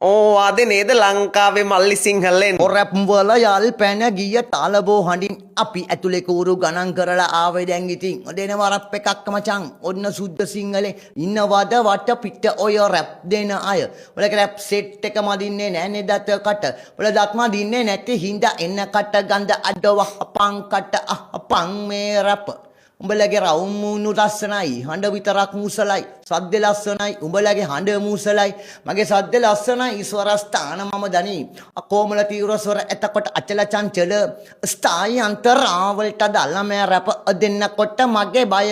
ඕ අද නේද ලංකාවේ මල්ලි සිංහලෙන් රැප් වල යල් පැන ගිය තාලබෝ හඬින් අපි ඇතුලේ කූරු ගණන් කරලා ආවේ දැන් ඉතින් දෙනවා රැප් එකක් මචං ඔන්න සුද්ධ සිංහලෙන් ඉන්නවද වට පිට ඔය රැප් දෙන අය ඔලක රැප් සෙට් එක මදින්නේ නැන්නේ දතකට ඔල දත් මදින්නේ නැති හින්දා එන්න කට ගඳ අඩව අපං කට අපං මේ රැප් උඹලගේ රවුම් මූණු ලස්සනයි හඬ විතරක් මූසලයි සද්ද ලස්සනයි උඹලගේ හඬ මූසලයි මගේ සද්ද ලස්සනයි ස්වරස්ථාන මම දනි අකෝමල තීව්‍ර ස්වර එතකොට අචල චංචල ස්ථායි අන්තරාවලට දාලා මේ රැප දෙන්නකොට මගේ බය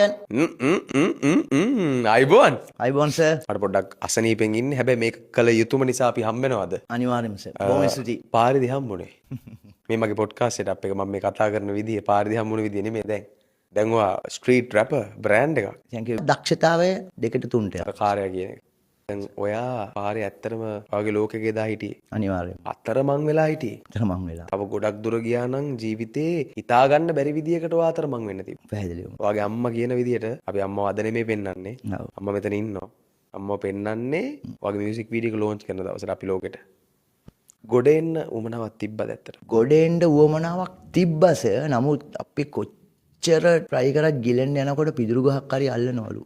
අයිබෝන් සර් අර පොඩ්ඩක් අසනීපෙන් ඉන්නේ හැබැයි මේක කළ යුතුම නිසා අපි හම්බෙනවද අනිවාර්යයෙන්ම සර් බොහොම ස්තුතියි පාරේදී හම්බුනේ මේ මගේ පොඩ්කාස්ට් එකක් එක මම මේ කතා කරන විදිය පාරේදී හම්බුන විදිය නෙමෙයි දැන් ඔයා ස්ට්‍රීට් රැපර් බ්‍රෑන්ඩ් එකක් thank you දක්ෂතාවය දෙකට තුනට කාර්යය කියන එක දැන් ඔයා පාරේ ඇත්තටම ඔයාගේ ලෝකෙක එදා හිටියේ අනිවාර්යයෙන් අතරමං වෙලා හිටියේ අතරමං වෙලා තව ගොඩක් දුර ගියා නම් ජීවිතේ හිතා ගන්න බැරි විදියකට ඔයා අතරමං වෙන්න තිබ්බා පැහැදිලිවම ඔයාගේ අම්මා කියන විදියට අපි අම්මව අද නෙමෙයි පෙන්වන්නේ අම්මා මෙතන ඉන්නවා අම්මව පෙන්වන්නේ ඔයාගේ මියුසික් වීඩියෝ එක ලොන්ච් කරන දවසට අපි ලෝකෙට ගොඩ එන්න උමනාවක් තිබ්බද ඇත්තට ගොඩ එන්න උවමනාවක් තිබ්බස නමුත් අපි කොච්චර try කරත් ගිලෙන්න යනකොට පිදුරු ගහක් හරි අල්ලනවලු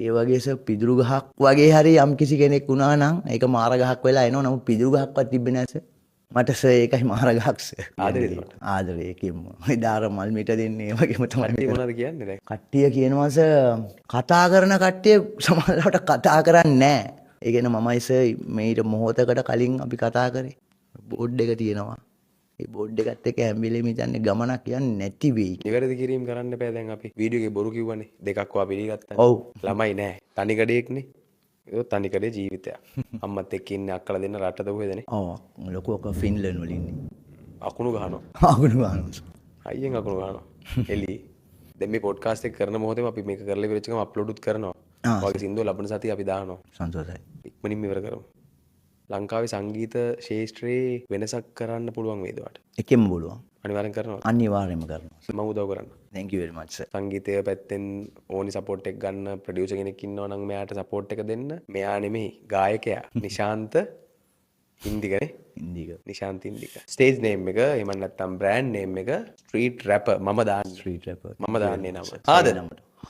ඒ වගේ පිදුරු ගහක් වගේ හරි යම් කිසි කෙනෙක් වුණා නම් ඒක මාර ගහක් වෙලා එනවා නමුත් පිදුරු ගහක්වත් තිබ්බේ නැහැ මට සර් ඒකයි මාර ගහක් සර් ආදරේ ඒකෙම දාර මල් මිට දෙන්නේ ඒ වගේම තමයි මොනවද කියන්නේ දැන් කට්ටිය කියනවා සර් කතා කරන කට්ටිය සමහරවිට කතා කරන්නේ නැහැ ඒ කියන්නේ මමයි සර් මේිට මොහොතකට කලින් අපි කතා කරේ බෝඩ් එක තියෙනවා ඒ බෝඩ් එකත් එක්ක හැම වෙලේම ඉතින් ගමනක් යන්නේ නැති වෙයි. නිවැරදි කිරීම කරන්න බෑ දැන් අපි. වීඩියෝ එකේ බොරු කිව්වනේ. දෙකක් වා පිළිගත්තා. ඔව්. ළමයි නෑ. තනිකඩේක්නේ. ඒක තනිකඩේ ජීවිතයක්. අම්මත් එක්ක ඉන්නේ අක්කලා දෙන්න රටද කොහෙදනේ. ඔව්. ලොකු අක්කා ෆින්ලන්ඩ් වල ඉන්නේ. අකුණු ගහනවා. අකුණු ගහනවා. අයියෙන් අකුණු ගහනවා. එලි. දැන් මේ පොඩ්කාස්ට් එක කරන මොහොතේම අපි මේක කරලා ඉවරච්ච ගමන් අප්ලෝඩ් උත් කරනවා. ඔයගේ සින්දුව ලබන සතිය අපි දානවා. සන්තෝෂයි. ඉක්මනින්ම ඉවර කරමු. ලංකාවේ සංගීත ශේෂ්ත්‍රයේ වෙනසක් කරන්න පුළුවන් වේද වට? එකෙම පුළුවන්. අනිවාර්යෙන් කරනවා. අනිවාර්යෙන්ම කරනවා. මම උදව් කරන්න. thank you very much sir. සංගීතය පැත්තෙන් ඕනි සපෝට් එක ගන්න ප්‍රොඩියුසර් කෙනෙක් ඉන්නවා නම් මෙයාට සපෝට් එක දෙන්න. මෙයා නෙමෙයි ගායකයා. නිශාන්ත ඉන්දිකනේ. ඉන්දික. නිශාන්ත ඉන්දික. ස්ටේජ් නේම් එක එහෙම නැත්නම් බ්‍රෑන්ඩ් නේම් එක ස්ට්‍රීට් රැපර් මම දාන්නේ. Street rapper. මම දාන්නේ නම. ආද?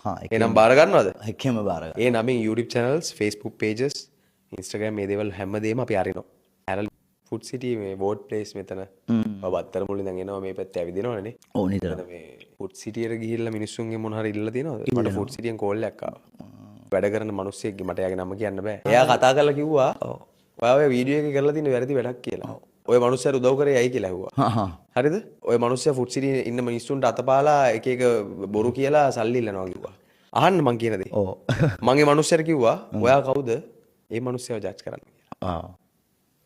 හා එනම් බාර ගන්නවද? එකෙම බාර ගන්න. ඒ නමින් YouTube channels, Facebook pages, Instagram මේ දේවල් හැමදේම අපි අරිනවා. ඇරල් ෆුඩ් සිටි මේ වෝඩ් ප්ලේස් මෙතන. ඔබ අත්තර මුලින් දැන් එනවා මේ පැත්තේ ඇවිදිනවනේ. ඕ නිතර. මේ ෆුඩ් සිටියට ගිහිල්ලා මිනිස්සුන්ගේ මොන හරි ඉල්ලලා තියෙනවද? මට ෆුඩ් සිටියෙන් කෝල් එකක් ආවා. වැඩ කරන මිනිස්සෙක්ගේ මට එයාගේ නම කියන්න බෑ. එයා කතා කරලා කිව්වා ඔයා ඔය වීඩියෝ එකේ කරලා තියෙන වැරදි වැඩක් කියලා. ඔය මිනිස්සුන්ට උදව් කරේ ඇයි කියලා ඇහුවා. හරිද? ඔය මිනිස්සයා ෆුඩ් සිටියේ ඉන්න මිනිස්සුන්ට අතපාලා එක එක බොරු කියලා සල්ලි ඉල්ලනවා කිව්වා. අහන්න මං කියන දේ. ඔව්. මගේ මිනිස්සයාට කිව්වා ඔයා කවුද? ඒ මිනිස්සයාව ජජ් කරන්න කියලා.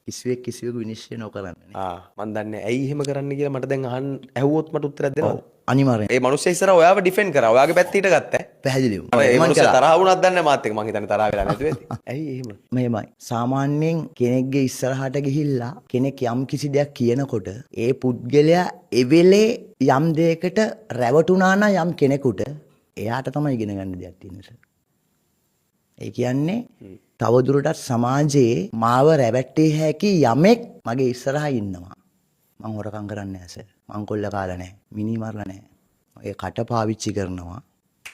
කිසිවෙකු විනිශ්චය නොකරන්නේ. මන් දන්නේ ඇයි එහෙම කරන්න කියලා මට දැන් අහන්න ඇහුවොත් මට උත්තරයක් දෙනවද? අනිවාර්යෙන්. ඒ මිනිස්සයා ඉස්සරහ ඔයාව ඩිෆෙන්ඩ් කරා. ඔයාගේ පැත්ත ඊට ගත්තා. පැහැදිලිව. ඒ මිනිස්සයා තරහ වුණාද දන්නේ මාත් එක්ක මං හිතන්නේ තරහ වෙලා නැතුව ඇති. ඇයි එහෙම? මෙහෙමයි. සාමාන්‍යයෙන් කෙනෙක්ගේ ඉස්සරහට ගිහිල්ලා කෙනෙක් යම් කිසි දෙයක් කියනකොට ඒ පුද්ගලයා එවෙලේ යම් දෙයකට රැවටුණා නම් යම් කෙනෙකුට එයාට තමයි ඉගෙන ගන්න දෙයක් තියෙන්නේ. ඒ කියන්නේ තවදුරටත් සමාජයේ මාව රැවට්ටේ හැකි යමෙක් මගේ ඉස්සරහා ඉන්නවා. මං හොරකම් කරන්නේ නැහැ සර්. මං කොල්ල කාලා නැහැ. මිනි මරලා නැහැ. ඒ කට පාවිච්චි කරනවා.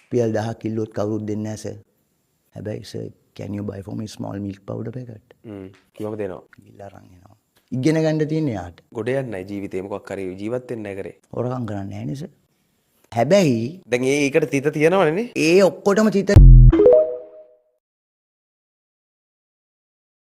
පියල් 1000 කිල්ලොත් කවුරුත් දෙන්නේ නැහැ සර්. හැබැයි sir can you buy for me small milk powder packet? කිව්වම දෙනවා. ගිල්ලා අරන් එනවා. ඉගෙන ගන්න තියෙන්නේ යාට. ගොඩ යන්නයි ජීවිතේ මොකක් හරි ජීවත් වෙන්න නැහැ කරේ. හොරකම් කරන්නේ නැහැ නේ සර්. හැබැයි දැන් ඒකට තිත තියනවනේ නේ. ඒ ඔක්කොටම තිත